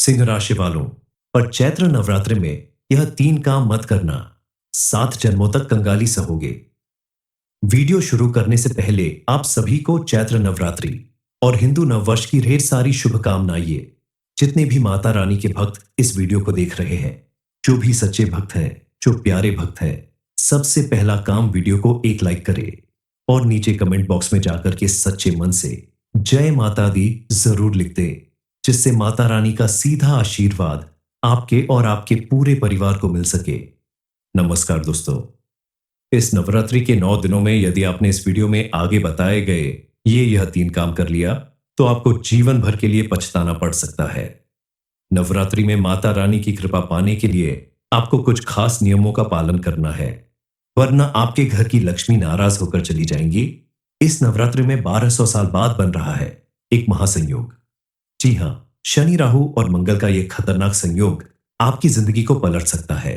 सिंह राशि वालों, पर चैत्र नवरात्रि में यह 3 काम मत करना, 7 जन्मों तक कंगाली सहोगे। वीडियो शुरू करने से पहले आप सभी को चैत्र नवरात्रि और हिंदू नववर्ष की ढेर सारी शुभकामनाएं। जितने भी माता रानी के भक्त इस वीडियो को देख रहे हैं, जो भी सच्चे भक्त हैं, जो प्यारे भक्त हैं, सबसे पहला काम वीडियो को एक लाइक करें और नीचे कमेंट बॉक्स में जाकर के सच्चे मन से जय माता दी जरूर लिख दें, जिससे माता रानी का सीधा आशीर्वाद आपके और आपके पूरे परिवार को मिल सके। नमस्कार दोस्तों, इस नवरात्रि के 9 दिनों में यदि आपने इस वीडियो में आगे बताए गए यह 3 काम कर लिया तो आपको जीवन भर के लिए पछताना पड़ सकता है। नवरात्रि में माता रानी की कृपा पाने के लिए आपको कुछ खास नियमों का पालन करना है, वरना आपके घर की लक्ष्मी नाराज होकर चली जाएंगी। इस नवरात्रि में 1200 साल बाद बन रहा है एक महासंयोग। जी हां, शनि, राहु और मंगल का यह खतरनाक संयोग आपकी जिंदगी को पलट सकता है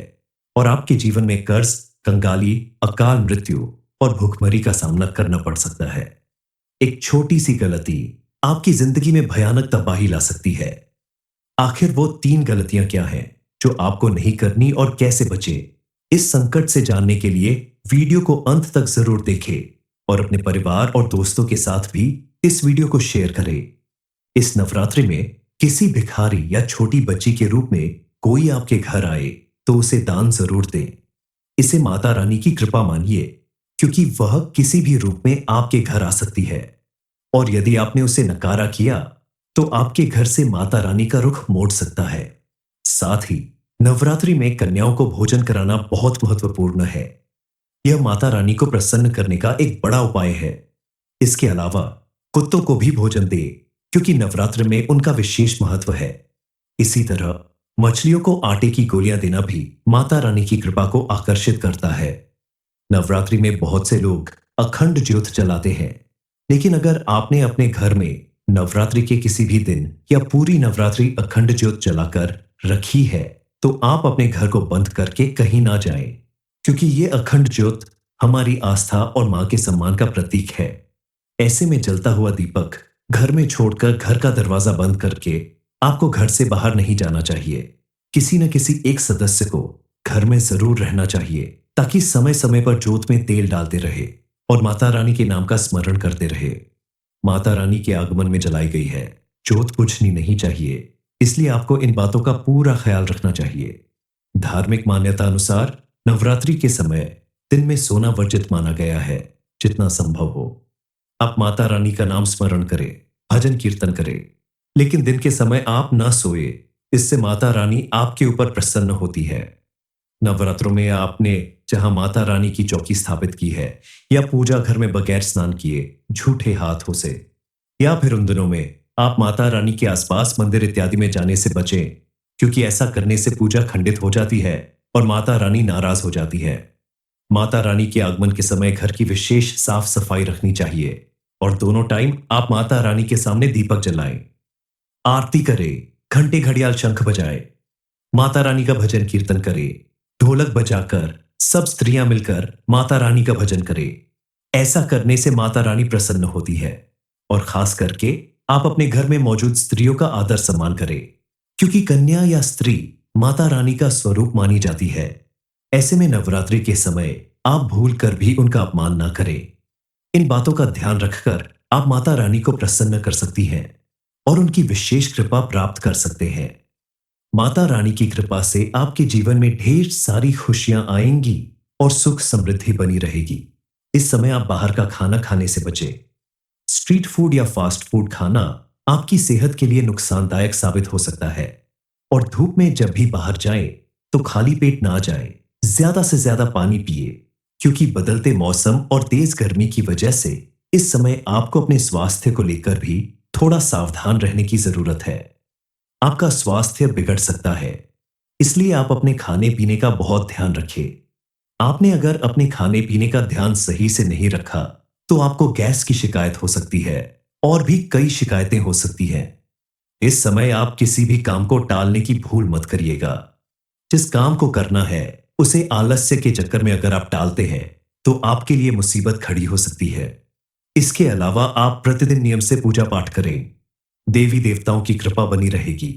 और आपके जीवन में कर्ज, कंगाली, अकाल मृत्यु और भूखमरी का सामना करना पड़ सकता है। एक छोटी सी गलती आपकी जिंदगी में भयानक तबाही ला सकती है। आखिर वो 3 गलतियां क्या हैं जो आपको नहीं करनी और कैसे बचे? इस संकट से जानने के लिए वीडियो को अंत तक जरूर देखें और अपने परिवार और दोस्तों के साथ भी इस वीडियो को शेयर करें। इस नवरात्रि में किसी भिखारी या छोटी बच्ची के रूप में कोई आपके घर आए तो उसे दान जरूर दें। इसे माता रानी की कृपा मानिए, क्योंकि वह किसी भी रूप में आपके घर आ सकती है और यदि आपने उसे नकारा किया तो आपके घर से माता रानी का रुख मोड़ सकता है। साथ ही नवरात्रि में कन्याओं को भोजन कराना बहुत महत्वपूर्ण है। यह माता रानी को प्रसन्न करने का एक बड़ा उपाय है। इसके अलावा कुत्तों को भी भोजन दे, क्योंकि नवरात्र में उनका विशेष महत्व है। इसी तरह मछलियों को आटे की गोलियां देना भी माता रानी की कृपा को आकर्षित करता है। नवरात्रि में बहुत से लोग अखंड ज्योत जलाते हैं, लेकिन अगर आपने अपने घर में नवरात्रि के किसी भी दिन या पूरी नवरात्रि अखंड ज्योत जलाकर रखी है तो आप अपने घर को बंद करके कहीं ना जाएं, क्योंकि ये अखंड ज्योत हमारी आस्था और मां के सम्मान का प्रतीक है। ऐसे में जलता हुआ दीपक घर में छोड़कर घर का दरवाजा बंद करके आपको घर से बाहर नहीं जाना चाहिए। किसी न किसी एक सदस्य को घर में जरूर रहना चाहिए, ताकि समय समय पर ज्योत में तेल डालते रहे और माता रानी के नाम का स्मरण करते रहे। माता रानी के आगमन में जलाई गई है, ज्योत बुझनी नहीं चाहिए, इसलिए आपको इन बातों का पूरा ख्याल रखना चाहिए। धार्मिक मान्यता अनुसार नवरात्रि के समय दिन में सोना वर्जित माना गया है। जितना संभव हो आप माता रानी का नाम स्मरण करें, भजन कीर्तन करें, लेकिन दिन के समय आप ना सोए, इससे माता रानी आपके ऊपर प्रसन्न होती है। नवरात्रों में आपने जहां माता रानी की चौकी स्थापित की है या पूजा घर में बगैर स्नान किए झूठे हाथों से, या फिर उन दिनों में आप माता रानी के आसपास मंदिर इत्यादि में जाने से बचें, क्योंकि ऐसा करने से पूजा खंडित हो जाती है और माता रानी नाराज हो जाती है। माता रानी के आगमन के समय घर की विशेष साफ सफाई रखनी चाहिए और दोनों टाइम आप माता रानी के सामने दीपक जलाएं, आरती करें, घंटे घड़ियाल शंख बजाए, माता रानी का भजन कीर्तन करें, ढोलक बजाकर सब स्त्रियां मिलकर माता रानी का भजन करें। ऐसा करने से माता रानी प्रसन्न होती है और खास करके आप अपने घर में मौजूद स्त्रियों का आदर सम्मान करें, क्योंकि कन्या या स्त्री माता रानी का स्वरूप मानी जाती है। ऐसे में नवरात्रि के समय आप भूल कर भी उनका अपमान ना करें। इन बातों का ध्यान रखकर आप माता रानी को प्रसन्न कर सकती हैं और उनकी विशेष कृपा प्राप्त कर सकते हैं। माता रानी की कृपा से आपके जीवन में ढेर सारी खुशियां आएंगी और सुख समृद्धि बनी रहेगी। इस समय आप बाहर का खाना खाने से बचें। स्ट्रीट फूड या फास्ट फूड खाना आपकी सेहत के लिए नुकसानदायक साबित हो सकता है और धूप में जब भी बाहर जाएं तो खाली पेट ना जाएं। ज्यादा से ज्यादा पानी पिए, क्योंकि बदलते मौसम और तेज गर्मी की वजह से इस समय आपको अपने स्वास्थ्य को लेकर भी थोड़ा सावधान रहने की जरूरत है। आपका स्वास्थ्य बिगड़ सकता है, इसलिए आप अपने खाने पीने का बहुत ध्यान रखें। आपने अगर अपने खाने पीने का ध्यान सही से नहीं रखा तो आपको गैस की शिकायत हो सकती है और भी कई शिकायतें हो सकती हैं। इस समय आप किसी भी काम को टालने की भूल मत करिएगा। जिस काम को करना है उसे आलस्य के चक्कर में अगर आप टालते हैं तो आपके लिए मुसीबत खड़ी हो सकती है। इसके अलावा आप प्रतिदिन नियम से पूजा पाठ करें, देवी देवताओं की कृपा बनी रहेगी।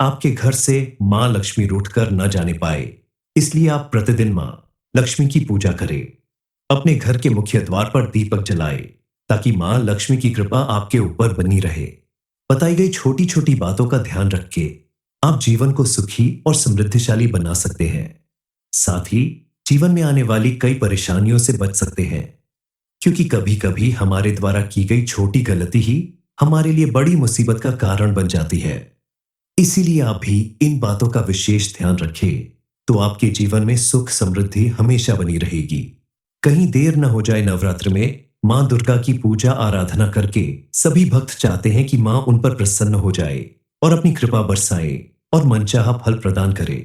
आपके घर से मां लक्ष्मी रूठकर न जाने पाए, इसलिए आप प्रतिदिन मां लक्ष्मी की पूजा करें। अपने घर के मुख्य द्वार पर दीपक जलाए ताकि मां लक्ष्मी की कृपा आपके ऊपर बनी रहे। बताई गई छोटी छोटी बातों का ध्यान रख के आप जीवन को सुखी और समृद्धिशाली बना सकते हैं। साथ ही जीवन में आने वाली कई परेशानियों से बच सकते हैं, क्योंकि कभी कभी हमारे द्वारा की गई छोटी गलती ही हमारे लिए बड़ी मुसीबत का कारण बन जाती है। इसीलिए आप भी इन बातों का विशेष ध्यान रखें, तो आपके जीवन में सुख समृद्धि हमेशा बनी रहेगी। कहीं देर न हो जाए। नवरात्र में मां दुर्गा की पूजा आराधना करके सभी भक्त चाहते हैं कि मां उन पर प्रसन्न हो जाए और अपनी कृपा बरसाए और मनचाहा फल प्रदान करे।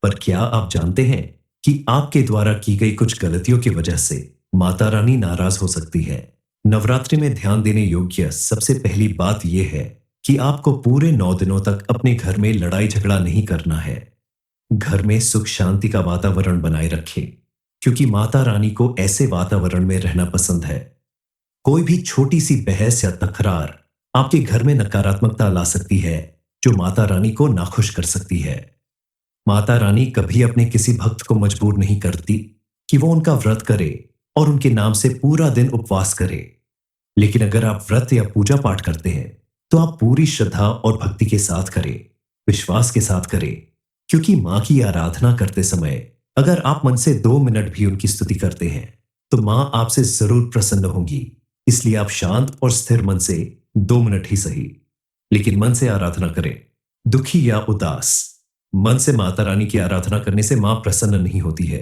पर क्या आप जानते हैं कि आपके द्वारा की गई कुछ गलतियों की वजह से माता रानी नाराज हो सकती है। नवरात्रि में ध्यान देने योग्य सबसे पहली बात यह है कि आपको पूरे 9 दिनों तक अपने घर में लड़ाई झगड़ा नहीं करना है। घर में सुख शांति का वातावरण बनाए रखें, क्योंकि माता रानी को ऐसे वातावरण में रहना पसंद है। कोई भी छोटी सी बहस या तकरार आपके घर में नकारात्मकता ला सकती है, जो माता रानी को नाखुश कर सकती है। माता रानी कभी अपने किसी भक्त को मजबूर नहीं करती कि वो उनका व्रत करे और उनके नाम से पूरा दिन उपवास करे। लेकिन अगर आप व्रत या पूजा पाठ करते हैं तो आप पूरी श्रद्धा और भक्ति के साथ करें, विश्वास के साथ करें, क्योंकि मां की आराधना करते समय अगर आप मन से 2 मिनट भी उनकी स्तुति करते हैं तो मां आपसे जरूर प्रसन्न होंगी। इसलिए आप शांत और स्थिर मन से 2 मिनट ही सही, लेकिन मन से आराधना करें। दुखी या उदास मन से माता रानी की आराधना करने से मां प्रसन्न नहीं होती है।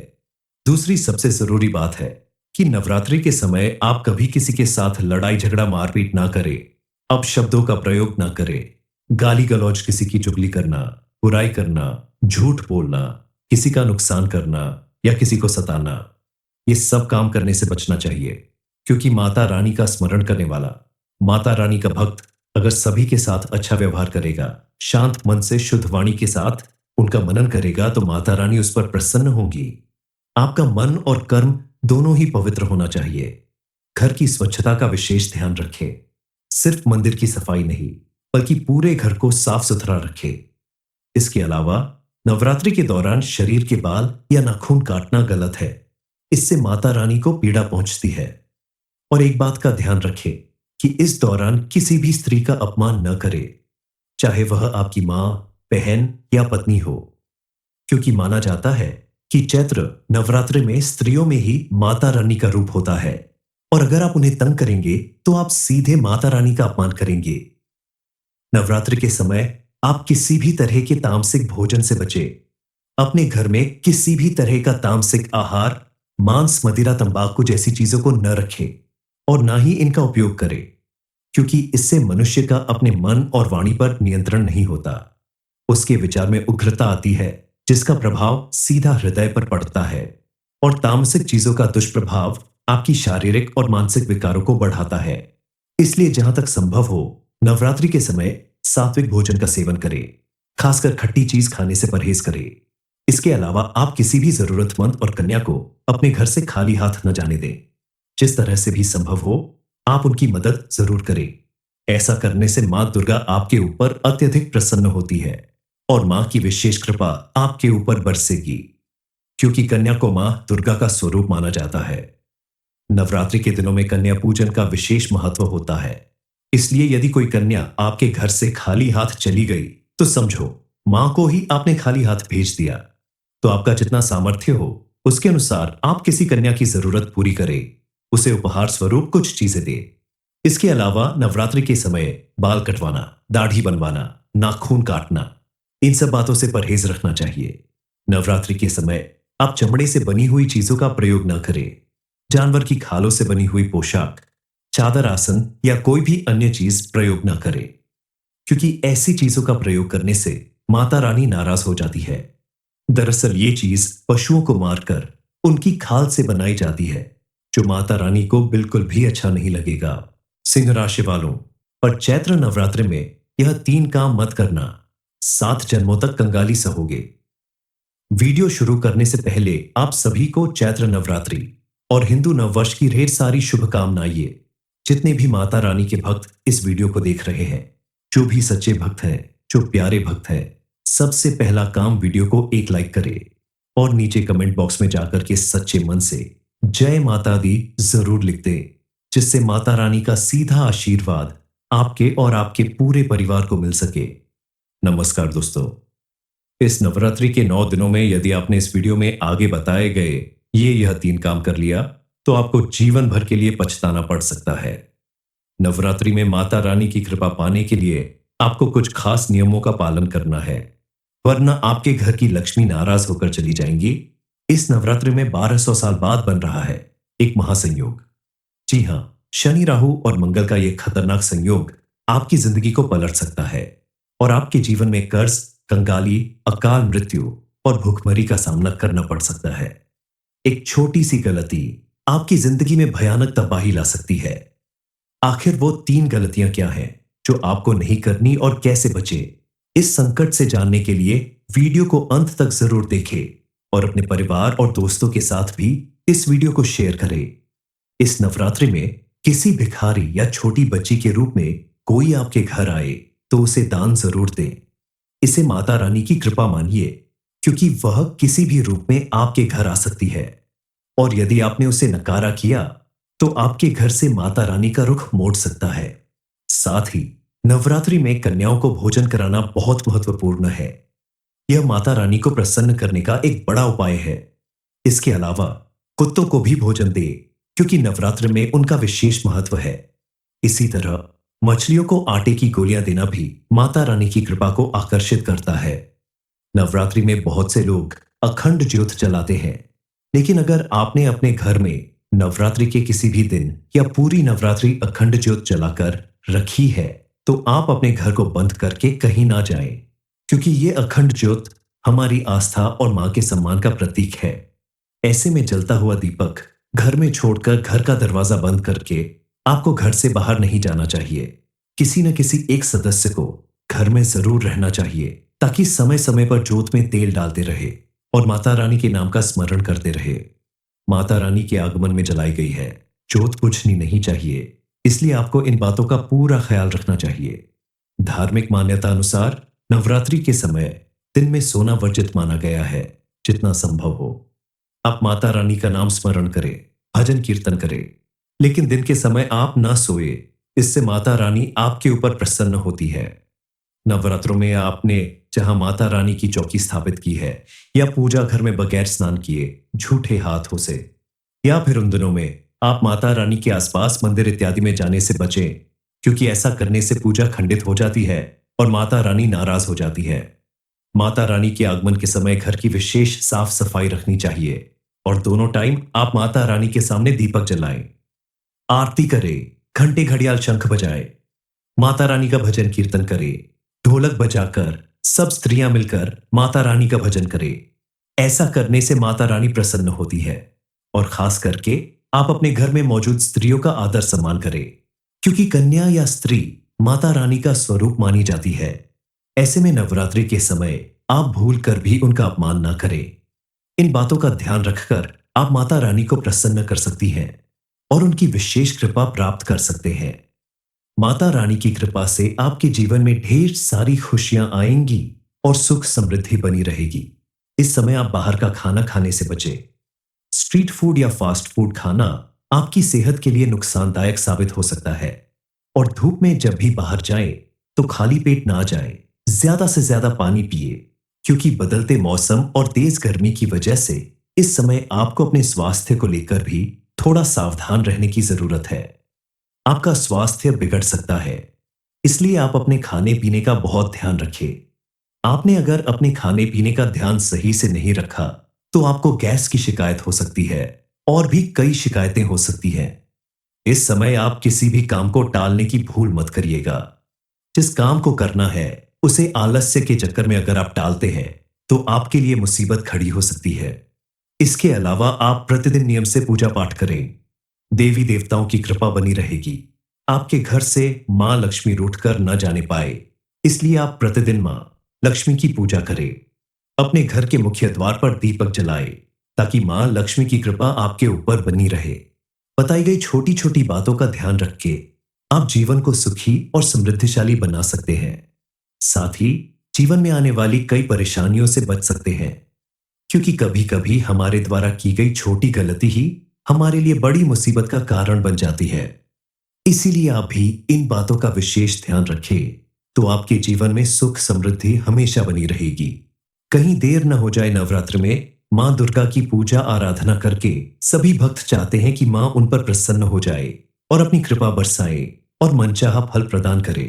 दूसरी सबसे जरूरी बात है कि नवरात्रि के समय आप कभी किसी के साथ लड़ाई झगड़ा मारपीट ना करें। अपशब्दों का प्रयोग ना करें। गाली गलौज, किसी की चुगली करना, बुराई करना, झूठ बोलना, किसी का नुकसान करना या किसी को सताना, ये सब काम करने से बचना चाहिए। क्योंकि माता रानी का स्मरण करने वाला, माता रानी का भक्त अगर सभी के साथ अच्छा व्यवहार करेगा, शांत मन से शुद्ध वाणी के साथ उनका मनन करेगा, तो माता रानी उस पर प्रसन्न होंगी। आपका मन और कर्म दोनों ही पवित्र होना चाहिए। घर की स्वच्छता का विशेष ध्यान रखें। सिर्फ मंदिर की सफाई नहीं, बल्कि पूरे घर को साफ सुथरा रखें। इसके अलावा नवरात्रि के दौरान शरीर के बाल या नाखून काटना गलत है। इससे माता रानी को पीड़ा पहुंचती है। और एक बात का ध्यान रखें कि इस दौरान किसी भी स्त्री का अपमान न करें, चाहे वह आपकी मां, बहन या पत्नी हो, क्योंकि माना जाता है कि चैत्र नवरात्रि में स्त्रियों में ही माता रानी का रूप होता है, और अगर आप उन्हें तंग करेंगे तो आप सीधे माता रानी का अपमान करेंगे। नवरात्रि के समय आप किसी भी तरह के तामसिक भोजन से बचें। अपने घर में किसी भी तरह का तामसिक आहार, मांस, मदिरा, तंबाकू जैसी चीजों को न रखें और ना ही इनका उपयोग करें, क्योंकि इससे मनुष्य का अपने मन और वाणी पर नियंत्रण नहीं होता। उसके विचार में उग्रता आती है, जिसका प्रभाव सीधा हृदय पर पड़ता है, और तामसिक चीजों का दुष्प्रभाव आपकी शारीरिक और मानसिक विकारों को बढ़ाता है। इसलिए जहां तक संभव हो, नवरात्रि के समय सात्विक भोजन का सेवन करें। खासकर खट्टी चीज खाने से परहेज करें। इसके अलावा आप किसी भी जरूरतमंद और कन्या को अपने घर से खाली हाथ न जाने दें। जिस तरह से भी संभव हो, आप उनकी मदद जरूर करें। ऐसा करने से मां दुर्गा आपके ऊपर अत्यधिक प्रसन्न होती है और मां की विशेष कृपा आपके ऊपर बरसेगी, क्योंकि कन्या को मां दुर्गा का स्वरूप माना जाता है। नवरात्रि के दिनों में कन्या पूजन का विशेष महत्व होता है। इसलिए यदि कोई कन्या आपके घर से खाली हाथ चली गई तो समझो मां को ही आपने खाली हाथ भेज दिया। तो आपका जितना सामर्थ्य हो उसके अनुसार आप किसी कन्या की जरूरत पूरी करें, उसे उपहार स्वरूप कुछ चीजें दें। इसके अलावा नवरात्रि के समय बाल कटवाना, दाढ़ी बनवाना, नाखून काटना, इन सब बातों से परहेज रखना चाहिए। नवरात्रि के समय आप चमड़े से बनी हुई चीजों का प्रयोग न करें। जानवर की खालों से बनी हुई पोशाक, चादर, आसन या कोई भी अन्य चीज प्रयोग न करें, क्योंकि ऐसी चीजों का प्रयोग करने से माता रानी नाराज हो जाती है। दरअसल ये चीज पशुओं को मारकर उनकी खाल से बनाई जाती है, जो माता रानी को बिल्कुल भी अच्छा नहीं लगेगा। सिंह राशि वालों, पर चैत्र नवरात्रि में यह 3 काम मत करना, 7 जन्मों तक कंगाली सहोगे। वीडियो शुरू करने से पहले आप सभी को चैत्र नवरात्रि और हिंदू नववर्ष की ढेर सारी शुभकामनाएं। जितने भी माता रानी के भक्त इस वीडियो को देख रहे हैं, जो भी सच्चे भक्त हैं, जो प्यारे भक्त हैं, सबसे पहला काम, वीडियो को एक लाइक करें और नीचे कमेंट बॉक्स में जाकर के सच्चे मन से जय माता दी जरूर लिख दें, जिससे माता रानी का सीधा आशीर्वाद आपके और आपके पूरे परिवार को मिल सके। नमस्कार दोस्तों, इस नवरात्रि के 9 दिनों में यदि आपने इस वीडियो में आगे बताए गए यह 3 काम कर लिया तो आपको जीवन भर के लिए पछताना पड़ सकता है। नवरात्रि में माता रानी की कृपा पाने के लिए आपको कुछ खास नियमों का पालन करना है, वरना आपके घर की लक्ष्मी नाराज होकर चली जाएंगी। इस नवरात्रि में 1200 साल बाद बन रहा है एक महासंयोग। जी हां, शनि, राहु और मंगल का यह खतरनाक संयोग आपकी जिंदगी को पलट सकता है और आपके जीवन में कर्ज, कंगाली, अकाल मृत्यु और भूखमरी का सामना करना पड़ सकता है। एक छोटी सी गलती आपकी जिंदगी में भयानक तबाही ला सकती है। आखिर वो 3 गलतियां क्या हैं जो आपको नहीं करनी और कैसे बचे? इस संकट से जानने के लिए वीडियो को अंत तक जरूर देखें और अपने परिवार और दोस्तों के साथ भी इस वीडियो को शेयर करें। इस नवरात्रि में किसी भिखारी या छोटी बच्ची के रूप में कोई आपके घर आए तो उसे दान जरूर दें। इसे माता रानी की कृपा मानिए, क्योंकि वह किसी भी रूप में आपके घर आ सकती है और यदि आपने उसे नकारा किया तो आपके घर से माता रानी का रुख मोड़ सकता है। साथ ही नवरात्रि में कन्याओं को भोजन कराना बहुत महत्वपूर्ण है। यह माता रानी को प्रसन्न करने का एक बड़ा उपाय है। इसके अलावा कुत्तों को भी भोजन दे, क्योंकि नवरात्र में उनका विशेष महत्व है। इसी तरह मछलियों को आटे की गोलियां देना भी माता रानी की कृपा को आकर्षित करता है। नवरात्रि में बहुत से लोग अखंड ज्योत जलाते हैं, लेकिन अगर आपने अपने घर में नवरात्रि के किसी भी दिन या पूरी नवरात्रि अखंड ज्योत जलाकर रखी है तो आप अपने घर को बंद करके कहीं ना जाएं, क्योंकि ये अखंड ज्योत हमारी आस्था और मां के सम्मान का प्रतीक है। ऐसे में जलता हुआ दीपक घर में छोड़कर घर का दरवाजा बंद करके आपको घर से बाहर नहीं जाना चाहिए। किसी न किसी एक सदस्य को घर में जरूर रहना चाहिए, ताकि समय समय पर जोत में तेल डालते रहे और माता रानी के नाम का स्मरण करते रहे। माता रानी के आगमन में जलाई गई है जोत बुझनी नहीं चाहिए, इसलिए आपको इन बातों का पूरा ख्याल रखना चाहिए। धार्मिक मान्यता अनुसार नवरात्रि के समय दिन में सोना वर्जित माना गया है। जितना संभव हो आप माता रानी का नाम स्मरण करें, भजन कीर्तन करें, लेकिन दिन के समय आप ना सोए। इससे माता रानी आपके ऊपर प्रसन्न होती है। नवरात्रों में आपने जहां माता रानी की चौकी स्थापित की है या पूजा घर में बगैर स्नान किए झूठे हाथों से, या फिर उन दिनों में आप माता रानी के आसपास मंदिर इत्यादि में जाने से बचें, क्योंकि ऐसा करने से पूजा खंडित हो जाती है और माता रानी नाराज हो जाती है। माता रानी के आगमन के समय घर की विशेष साफ सफाई रखनी चाहिए और दोनों टाइम आप माता रानी के सामने दीपक जलाएं, आरती करें, घंटे घड़ियाल शंख बजाए, माता रानी का भजन कीर्तन करें, ढोलक बजाकर सब स्त्रियां मिलकर माता रानी का भजन करें। ऐसा करने से माता रानी प्रसन्न होती है और खास करके आप अपने घर में मौजूद स्त्रियों का आदर सम्मान करें, क्योंकि कन्या या स्त्री माता रानी का स्वरूप मानी जाती है। ऐसे में नवरात्रि के समय आप भूल कर भी उनका अपमान ना करें। इन बातों का ध्यान रखकर आप माता रानी को प्रसन्न कर सकती हैं और उनकी विशेष कृपा प्राप्त कर सकते हैं। माता रानी की कृपा से आपके जीवन में ढेर सारी खुशियां आएंगी और सुख समृद्धि बनी रहेगी। इस समय आप बाहर का खाना खाने से बचें। स्ट्रीट फूड या फास्ट फूड खाना आपकी सेहत के लिए नुकसानदायक साबित हो सकता है और धूप में जब भी बाहर जाएं तो खाली पेट ना जाएं। ज्यादा से ज्यादा पानी पिए, क्योंकि बदलते मौसम और तेज गर्मी की वजह से इस समय आपको अपने स्वास्थ्य को लेकर भी थोड़ा सावधान रहने की जरूरत है। आपका स्वास्थ्य बिगड़ सकता है, इसलिए आप अपने खाने पीने का बहुत ध्यान रखें। आपने अगर अपने खाने पीने का ध्यान सही से नहीं रखा तो आपको गैस की शिकायत हो सकती है और भी कई शिकायतें हो सकती हैं। इस समय आप किसी भी काम को टालने की भूल मत करिएगा। जिस काम को करना है उसे आलस्य के चक्कर में अगर आप टालते हैं तो आपके लिए मुसीबत खड़ी हो सकती है। इसके अलावा आप प्रतिदिन नियम से पूजा पाठ करें। देवी देवताओं की कृपा बनी रहेगी। आपके घर से मां लक्ष्मी रूठकर न जाने पाए, इसलिए आप प्रतिदिन मां लक्ष्मी की पूजा करें। अपने घर के मुख्य द्वार पर दीपक जलाएं, ताकि मां लक्ष्मी की कृपा आपके ऊपर बनी रहे। बताई गई छोटी छोटी बातों का ध्यान रख के आप जीवन को सुखी और समृद्धिशाली बना सकते हैं। साथ ही जीवन में आने वाली कई परेशानियों से बच सकते हैं, क्योंकि कभी कभी हमारे द्वारा की गई छोटी गलती ही हमारे लिए बड़ी मुसीबत का कारण बन जाती है। इसीलिए आप भी इन बातों का विशेष ध्यान रखें, तो आपके जीवन में सुख समृद्धि हमेशा बनी रहेगी। कहीं देर न हो जाए। नवरात्र में मां दुर्गा की पूजा आराधना करके सभी भक्त चाहते हैं कि मां उन पर प्रसन्न हो जाए और अपनी कृपा बरसाए और मनचाहा फल प्रदान करे।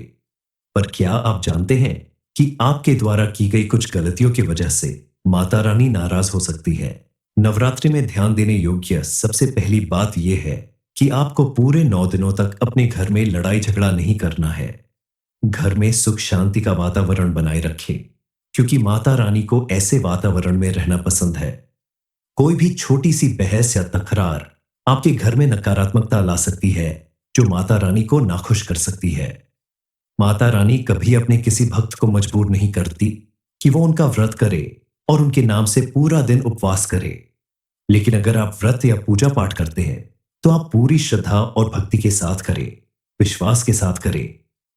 पर क्या आप जानते हैं कि आपके द्वारा की गई कुछ गलतियों की वजह से माता रानी नाराज हो सकती है? नवरात्रि में ध्यान देने योग्य सबसे पहली बात यह है कि आपको पूरे 9 दिनों तक अपने घर में लड़ाई झगड़ा नहीं करना है। घर में सुख शांति का वातावरण बनाए रखें, क्योंकि माता रानी को ऐसे वातावरण में रहना पसंद है। कोई भी छोटी सी बहस या तकरार आपके घर में नकारात्मकता ला सकती है, जो माता रानी को नाखुश कर सकती है। माता रानी कभी अपने किसी भक्त को मजबूर नहीं करती कि वो उनका व्रत करे और उनके नाम से पूरा दिन उपवास करे। लेकिन अगर आप व्रत या पूजा पाठ करते हैं, तो आप पूरी श्रद्धा और भक्ति के साथ करें, विश्वास के साथ करें,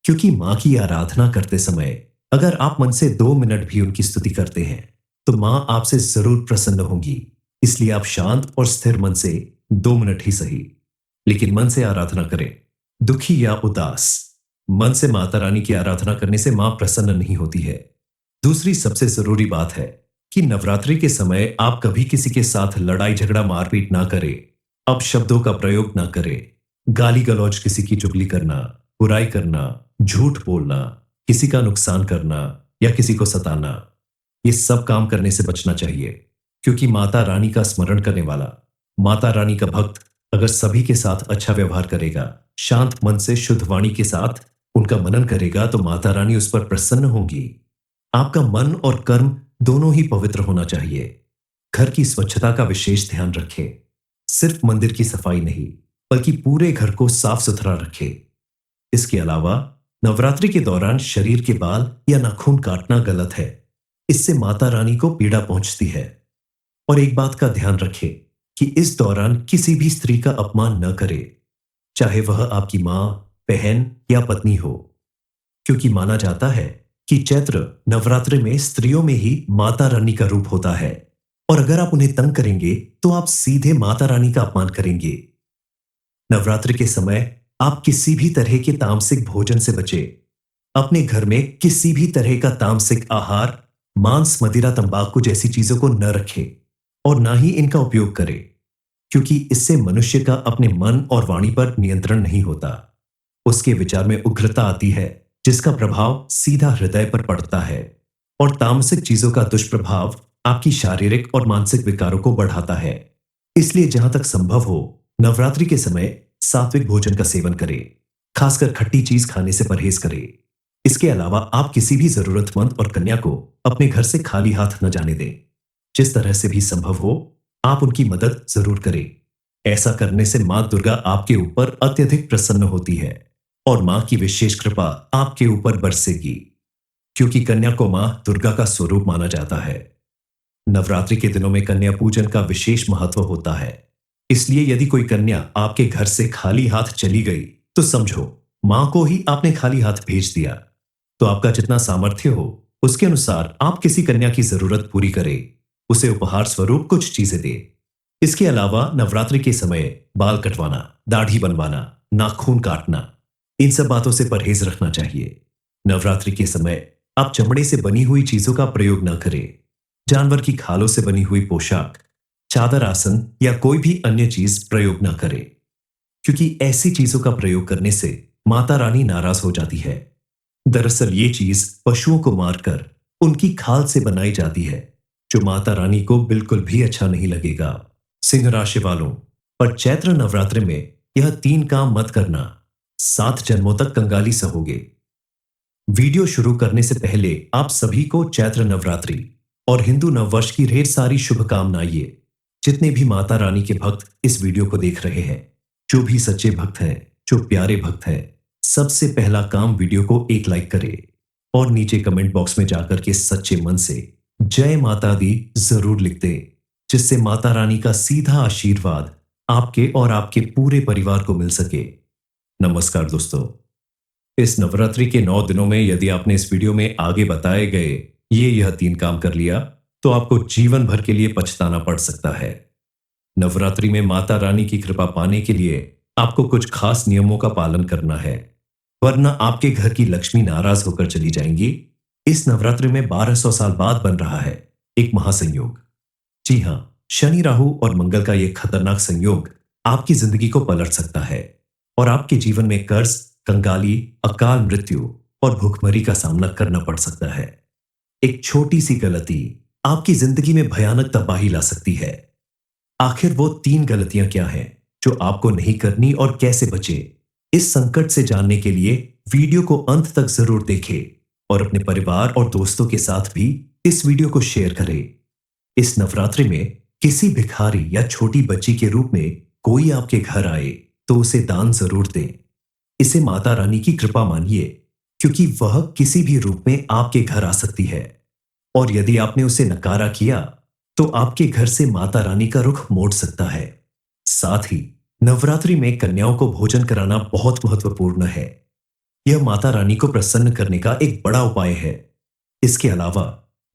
क्योंकि मां की आराधना करते समय अगर आप मन से 2 मिनट भी उनकी स्तुति करते हैं, तो मां आपसे जरूर प्रसन्न होंगी। इसलिए आप शांत और स्थिर मन से 2 मिनट ही सही, लेकिन मन से आराधना करें। दुखी या उदास मन से माता रानी की आराधना करने से मां प्रसन्न नहीं होती है। दूसरी सबसे जरूरी बात है कि नवरात्रि के समय आप कभी किसी के साथ लड़ाई झगड़ा मारपीट ना करें, अपशब्दों का प्रयोग ना करें। गाली गलौज, किसी की चुगली करना, बुराई करना, झूठ बोलना, किसी का नुकसान करना या किसी को सताना, ये सब काम करने से बचना चाहिए। क्योंकि माता रानी का स्मरण करने वाला, माता रानी का भक्त अगर सभी के साथ अच्छा व्यवहार करेगा, शांत मन से शुद्ध वाणी के साथ उनका मनन करेगा, तो माता रानी उस पर प्रसन्न होंगी। आपका मन और कर्म दोनों ही पवित्र होना चाहिए। घर की स्वच्छता का विशेष ध्यान रखें। सिर्फ मंदिर की सफाई नहीं, बल्कि पूरे घर को साफ सुथरा रखें। इसके अलावा नवरात्रि के दौरान शरीर के बाल या नाखून काटना गलत है। इससे माता रानी को पीड़ा पहुंचती है। और एक बात का ध्यान रखें कि इस दौरान किसी भी स्त्री का अपमान न करें, चाहे वह आपकी मां, बहन या पत्नी हो, क्योंकि माना जाता है कि चैत्र नवरात्रि में स्त्रियों में ही माता रानी का रूप होता है, और अगर आप उन्हें तंग करेंगे तो आप सीधे माता रानी का अपमान करेंगे। नवरात्रि के समय आप किसी भी तरह के तामसिक भोजन से बचें। अपने घर में किसी भी तरह का तामसिक आहार, मांस, मदिरा, तंबाकू जैसी चीजों को न रखें और ना ही इनका उपयोग करें, क्योंकि इससे मनुष्य का अपने मन और वाणी पर नियंत्रण नहीं होता। उसके विचार में उग्रता आती है, जिसका प्रभाव सीधा हृदय पर पड़ता है, और तामसिक चीजों का दुष्प्रभाव आपकी शारीरिक और मानसिक विकारों को बढ़ाता है। इसलिए जहां तक संभव हो, नवरात्रि के समय सात्विक भोजन का सेवन करें, खासकर खट्टी चीज खाने से परहेज करें। इसके अलावा आप किसी भी जरूरतमंद और कन्या को अपने घर से खाली हाथ न जाने दें। जिस तरह से भी संभव हो, आप उनकी मदद जरूर करें। ऐसा करने से मां दुर्गा आपके ऊपर अत्यधिक प्रसन्न होती है और मां की विशेष कृपा आपके ऊपर बरसेगी, क्योंकि कन्या को मां दुर्गा का स्वरूप माना जाता है। नवरात्रि के दिनों में कन्या पूजन का विशेष महत्व होता है। इसलिए यदि कोई कन्या आपके घर से खाली हाथ चली गई, तो समझो मां को ही आपने खाली हाथ भेज दिया। तो आपका जितना सामर्थ्य हो, उसके अनुसार आप किसी कन्या की जरूरत पूरी करें, उसे उपहार स्वरूप कुछ चीजें दे। इसके अलावा नवरात्रि के समय बाल कटवाना, दाढ़ी बनवाना, नाखून काटना, इन सब बातों से परहेज रखना चाहिए। नवरात्रि के समय आप चमड़े से बनी हुई चीजों का प्रयोग न करें। जानवर की खालों से बनी हुई पोशाक, चादर, आसन या कोई भी अन्य चीज प्रयोग न करें, क्योंकि ऐसी चीजों का प्रयोग करने से माता रानी नाराज हो जाती है। दरअसल ये चीज पशुओं को मारकर उनकी खाल से बनाई जाती है, जो माता रानी को बिल्कुल भी अच्छा नहीं लगेगा। सिंह राशि वालों, पर चैत्र नवरात्रि में यह 3 काम मत करना, 7 जन्मों तक कंगाली सहोगे। वीडियो शुरू करने से पहले आप सभी को चैत्र नवरात्रि और हिंदू नववर्ष की ढेर सारी शुभकामनाएं। जितने भी माता रानी के भक्त इस वीडियो को देख रहे हैं, जो भी सच्चे भक्त हैं, जो प्यारे भक्त हैं, सबसे पहला काम वीडियो को एक लाइक करें और नीचे कमेंट बॉक्स में जाकर के सच्चे मन से जय माता दी जरूर लिख दें, जिससे माता रानी का सीधा आशीर्वाद आपके और आपके पूरे परिवार को मिल सके। नमस्कार दोस्तों। इस नवरात्रि के 9 दिनों में यदि आपने इस वीडियो में आगे बताए गए यह 3 काम कर लिया, तो आपको जीवन भर के लिए पछताना पड़ सकता है। नवरात्रि में माता रानी की कृपा पाने के लिए आपको कुछ खास नियमों का पालन करना है, वरना आपके घर की लक्ष्मी नाराज होकर चली जाएंगी। इस नवरात्रि में 1200 साल बाद बन रहा है एक महासंयोग। जी हां, शनि, राहु और मंगल का यह खतरनाक संयोग आपकी जिंदगी को पलट सकता है और आपके जीवन में कर्ज, कंगाली, अकाल मृत्यु और भूखमरी का सामना करना पड़ सकता है। एक छोटी सी गलती आपकी जिंदगी में भयानक तबाही ला सकती है। आखिर वो 3 गलतियां क्या हैं जो आपको नहीं करनी और कैसे बचे? इस संकट से जानने के लिए वीडियो को अंत तक जरूर देखें और अपने परिवार और दोस्तों के साथ भी इस वीडियो को शेयर करें। इस नवरात्रि में किसी भिखारी या छोटी बच्ची के रूप में कोई आपके घर आए तो उसे दान जरूर दें। इसे माता रानी की कृपा मानिए, क्योंकि वह किसी भी रूप में आपके घर आ सकती है और यदि आपने उसे नकारा किया तो आपके घर से माता रानी का रुख मोड़ सकता है। साथ ही नवरात्रि में कन्याओं को भोजन कराना बहुत महत्वपूर्ण है। यह माता रानी को प्रसन्न करने का एक बड़ा उपाय है। इसके अलावा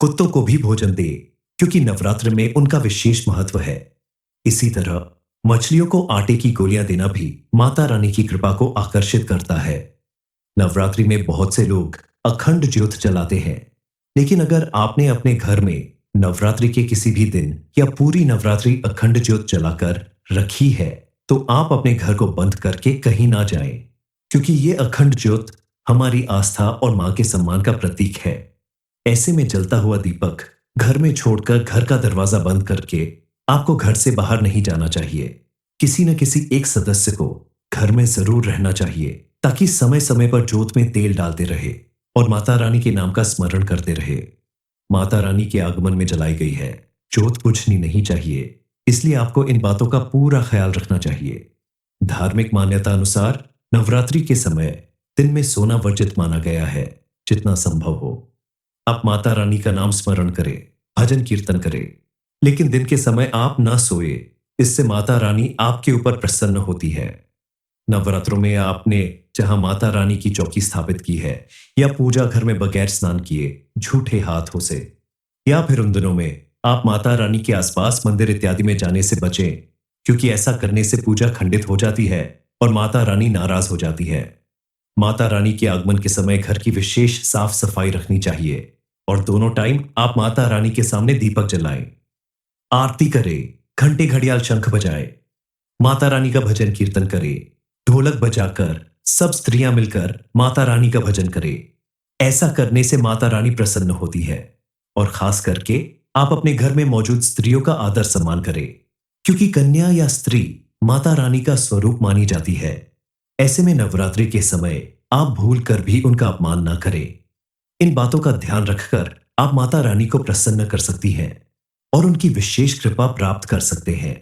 कुत्तों को भी भोजन दे, क्योंकि नवरात्र में उनका विशेष महत्व है। इसी तरह मछलियों को आटे की गोलियां देना भी माता रानी की कृपा को आकर्षित करता है। नवरात्रि में बहुत से लोग अखंड ज्योत जलाते हैं, लेकिन अगर आपने अपने घर में नवरात्रि के किसी भी दिन या पूरी नवरात्रि अखंड ज्योत जलाकर रखी है, तो आप अपने घर को बंद करके कहीं ना जाएं, क्योंकि ये अखंड ज्योत हमारी आस्था और मां के सम्मान का प्रतीक है। ऐसे में जलता हुआ दीपक घर में छोड़कर घर का दरवाजा बंद करके आपको घर से बाहर नहीं जाना चाहिए। किसी न किसी एक सदस्य को घर में जरूर रहना चाहिए, ताकि समय समय पर जोत में तेल डालते रहे और माता रानी के नाम का स्मरण करते रहे। माता रानी के आगमन में जलाई गई है, जोत बुझनी नहीं चाहिए, इसलिए आपको इन बातों का पूरा ख्याल रखना चाहिए। धार्मिक मान्यता अनुसार नवरात्रि के समय दिन में सोना वर्जित माना गया है। जितना संभव हो आप माता रानी का नाम स्मरण करें, भजन कीर्तन करें, लेकिन दिन के समय आप ना सोए, इससे माता रानी आपके ऊपर प्रसन्न होती है। नवरात्रों में आपने जहां माता रानी की चौकी स्थापित की है या पूजा घर में बगैर स्नान किए झूठे हाथों से, या फिर उन दिनों में आप माता रानी के आसपास मंदिर इत्यादि में जाने से बचें, क्योंकि ऐसा करने से पूजा खंडित हो जाती है और माता रानी नाराज हो जाती है। माता रानी के आगमन के समय घर की विशेष साफ सफाई रखनी चाहिए और दोनों टाइम आप माता रानी के सामने दीपक जलाएं, आरती करें, घंटे घड़ियाल शंख बजाएं, माता रानी का भजन कीर्तन करें, ढोलक बजाकर सब स्त्रियां मिलकर माता रानी का भजन करें। ऐसा करने से माता रानी प्रसन्न होती है और खास करके आप अपने घर में मौजूद स्त्रियों का आदर सम्मान करें, क्योंकि कन्या या स्त्री माता रानी का स्वरूप मानी जाती है। ऐसे में नवरात्रि के समय आप भूल कर भी उनका अपमान ना करें। इन बातों का ध्यान रखकर आप माता रानी को प्रसन्न कर सकती हैं और उनकी विशेष कृपा प्राप्त कर सकते हैं।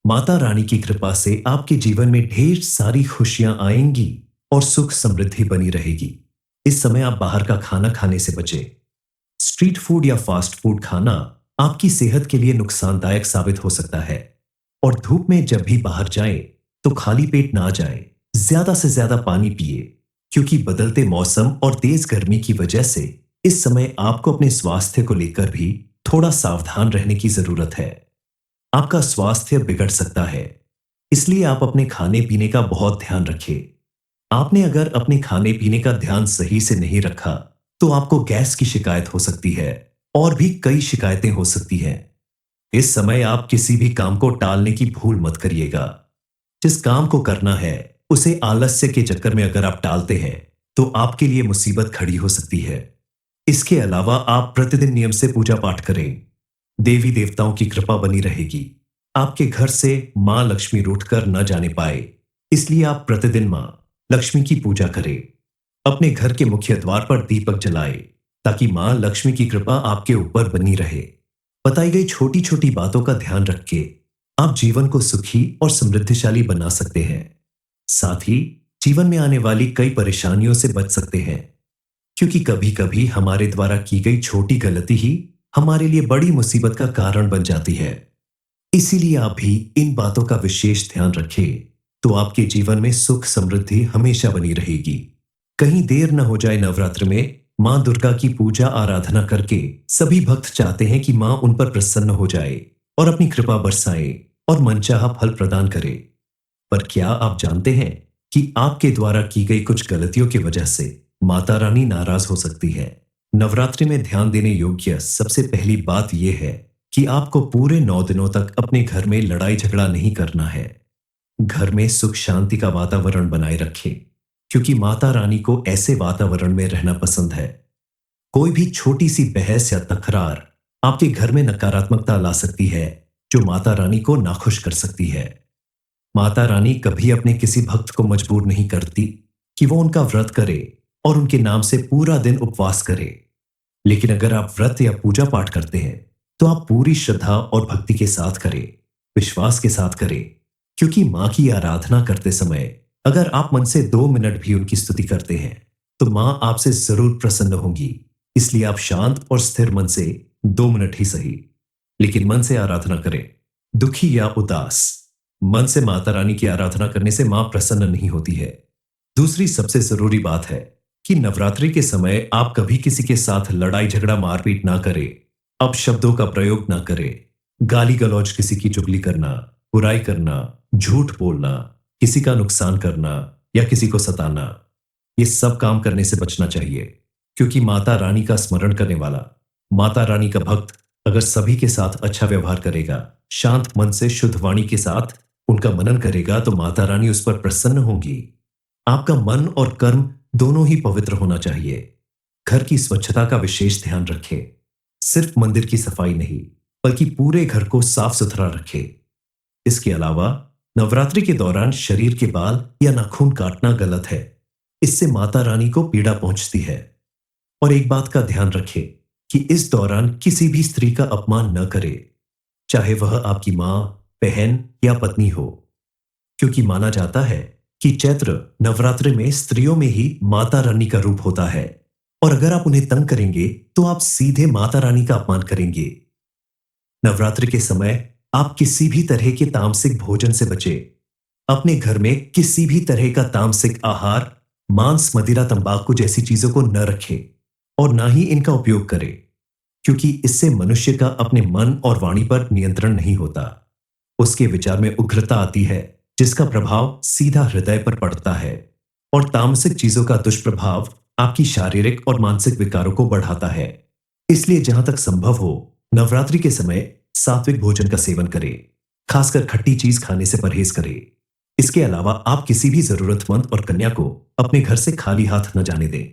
माता रानी की कृपा से आपके जीवन में ढेर सारी खुशियां आएंगी और सुख समृद्धि बनी रहेगी। इस समय आप बाहर का खाना खाने से बचें। स्ट्रीट फूड या फास्ट फूड खाना आपकी सेहत के लिए नुकसानदायक साबित हो सकता है और धूप में जब भी बाहर जाएं तो खाली पेट ना जाएं। ज्यादा से ज्यादा पानी पिए, क्योंकि बदलते मौसम और तेज गर्मी की वजह से इस समय आपको अपने स्वास्थ्य को लेकर भी थोड़ा सावधान रहने की जरूरत है। आपका स्वास्थ्य बिगड़ सकता है, इसलिए आप अपने खाने पीने का बहुत ध्यान रखें। आपने अगर अपने खाने पीने का ध्यान सही से नहीं रखा तो आपको गैस की शिकायत हो सकती है और भी कई शिकायतें हो सकती हैं। इस समय आप किसी भी काम को टालने की भूल मत करिएगा। जिस काम को करना है उसे आलस्य के चक्कर में अगर आप टालते हैं तो आपके लिए मुसीबत खड़ी हो सकती है। इसके अलावा आप प्रतिदिन नियम से पूजा पाठ करें। देवी देवताओं की कृपा बनी रहेगी। आपके घर से मां लक्ष्मी रूठकर न जाने पाए, इसलिए आप प्रतिदिन मां लक्ष्मी की पूजा करें। अपने घर के मुख्य द्वार पर दीपक जलाए, ताकि मां लक्ष्मी की कृपा आपके ऊपर बनी रहे। बताई गई छोटी छोटी बातों का ध्यान रख के आप जीवन को सुखी और समृद्धिशाली बना सकते हैं। साथ ही जीवन में आने वाली कई परेशानियों से बच सकते हैं, क्योंकि कभी कभी हमारे द्वारा की गई छोटी गलती ही हमारे लिए बड़ी मुसीबत का कारण बन जाती है। इसीलिए आप भी इन बातों का विशेष ध्यान रखें, तो आपके जीवन में सुख समृद्धि हमेशा बनी रहेगी। कहीं देर न हो जाए। नवरात्र में मां दुर्गा की पूजा आराधना करके सभी भक्त चाहते हैं कि मां उन पर प्रसन्न हो जाए और अपनी कृपा बरसाए और मनचाहा फल प्रदान करे। पर क्या आप जानते हैं कि आपके द्वारा की गई कुछ गलतियों की वजह से माता रानी नाराज हो सकती है? नवरात्रि में ध्यान देने योग्य सबसे पहली बात यह है कि आपको पूरे 9 दिनों तक अपने घर में लड़ाई झगड़ा नहीं करना है। घर में सुख शांति का वातावरण बनाए रखें, क्योंकि माता रानी को ऐसे वातावरण में रहना पसंद है। कोई भी छोटी सी बहस या तकरार आपके घर में नकारात्मकता ला सकती है, जो माता रानी को नाखुश कर सकती है। माता रानी कभी अपने किसी भक्त को मजबूर नहीं करती कि वो उनका व्रत करे और उनके नाम से पूरा दिन उपवास करे। लेकिन अगर आप व्रत या पूजा पाठ करते हैं तो आप पूरी श्रद्धा और भक्ति के साथ करें, विश्वास के साथ करें, क्योंकि मां की आराधना करते समय अगर आप मन से 2 मिनट भी उनकी स्तुति करते हैं तो मां आपसे जरूर प्रसन्न होंगी। इसलिए आप शांत और स्थिर मन से 2 मिनट ही सही, लेकिन मन से आराधना करें। दुखी या उदास मन से माता रानी की आराधना करने से मां प्रसन्न नहीं होती है। दूसरी सबसे जरूरी बात है कि नवरात्रि के समय आप कभी किसी के साथ लड़ाई झगड़ा मारपीट ना करें, अपशब्दों का प्रयोग ना करें। गाली गलौज, किसी की चुगली करना, बुराई करना, झूठ बोलना, किसी का नुकसान करना या किसी को सताना, ये सब काम करने से बचना चाहिए। क्योंकि माता रानी का स्मरण करने वाला, माता रानी का भक्त अगर सभी के साथ अच्छा व्यवहार करेगा, शांत मन से शुद्ध वाणी के साथ उनका मनन करेगा, तो माता रानी उस पर प्रसन्न होगी। आपका मन और कर्म दोनों ही पवित्र होना चाहिए। घर की स्वच्छता का विशेष ध्यान रखें। सिर्फ मंदिर की सफाई नहीं, बल्कि पूरे घर को साफ सुथरा रखें। इसके अलावा नवरात्रि के दौरान शरीर के बाल या नाखून काटना गलत है। इससे माता रानी को पीड़ा पहुंचती है। और एक बात का ध्यान रखें कि इस दौरान किसी भी स्त्री का अपमान न करे, चाहे वह आपकी मां, बहन या पत्नी हो, क्योंकि माना जाता है कि चैत्र नवरात्रि में स्त्रियों में ही माता रानी का रूप होता है और अगर आप उन्हें तंग करेंगे तो आप सीधे माता रानी का अपमान करेंगे। नवरात्रि के समय आप किसी भी तरह के तामसिक भोजन से बचें। अपने घर में किसी भी तरह का तामसिक आहार, मांस, मदिरा, तंबाकू जैसी चीजों को न रखें और ना ही इनका उपयोग करें, क्योंकि इससे मनुष्य का अपने मन और वाणी पर नियंत्रण नहीं होता। उसके विचार में उग्रता आती है, जिसका प्रभाव सीधा हृदय पर पड़ता है और तामसिक चीजों का दुष्प्रभाव आपकी शारीरिक और मानसिक विकारों को बढ़ाता है। इसलिए जहां तक संभव हो नवरात्रि के समय सात्विक भोजन का सेवन करें, खासकर खट्टी चीज खाने से परहेज करें। इसके अलावा आप किसी भी जरूरतमंद और कन्या को अपने घर से खाली हाथ न जाने दें।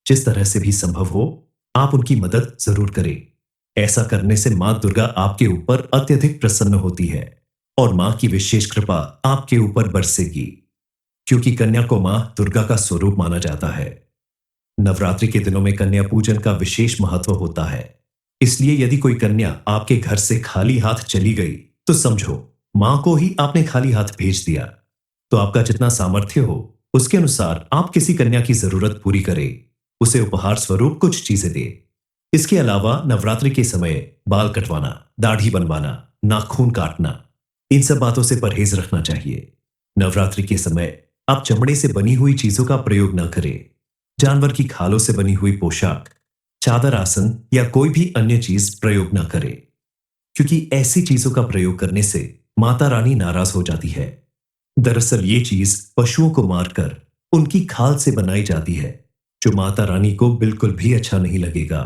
जिस तरह से भी संभव हो आप उनकी मदद जरूर करें। ऐसा करने से मां दुर्गा आपके ऊपर अत्यधिक प्रसन्न होती है और मां की विशेष कृपा आपके ऊपर बरसेगी, क्योंकि कन्या को मां दुर्गा का स्वरूप माना जाता है। नवरात्रि के दिनों में कन्या पूजन का विशेष महत्व होता है। इसलिए यदि कोई कन्या आपके घर से खाली हाथ चली गई तो समझो मां को ही आपने खाली हाथ भेज दिया। तो आपका जितना सामर्थ्य हो उसके अनुसार आप किसी कन्या की जरूरत पूरी करें, उसे उपहार स्वरूप कुछ चीजें दे। इसके अलावा नवरात्रि के समय बाल कटवाना, दाढ़ी बनवाना, नाखून काटना, इन सब बातों से परहेज रखना चाहिए। नवरात्रि के समय आप चमड़े से बनी हुई चीजों का प्रयोग न करें। जानवर की खालों से बनी हुई पोशाक, चादर, आसन या कोई भी अन्य चीज प्रयोग न करें, क्योंकि ऐसी चीजों का प्रयोग करने से माता रानी नाराज हो जाती है। दरअसल ये चीज पशुओं को मारकर उनकी खाल से बनाई जाती है, जो माता रानी को बिल्कुल भी अच्छा नहीं लगेगा।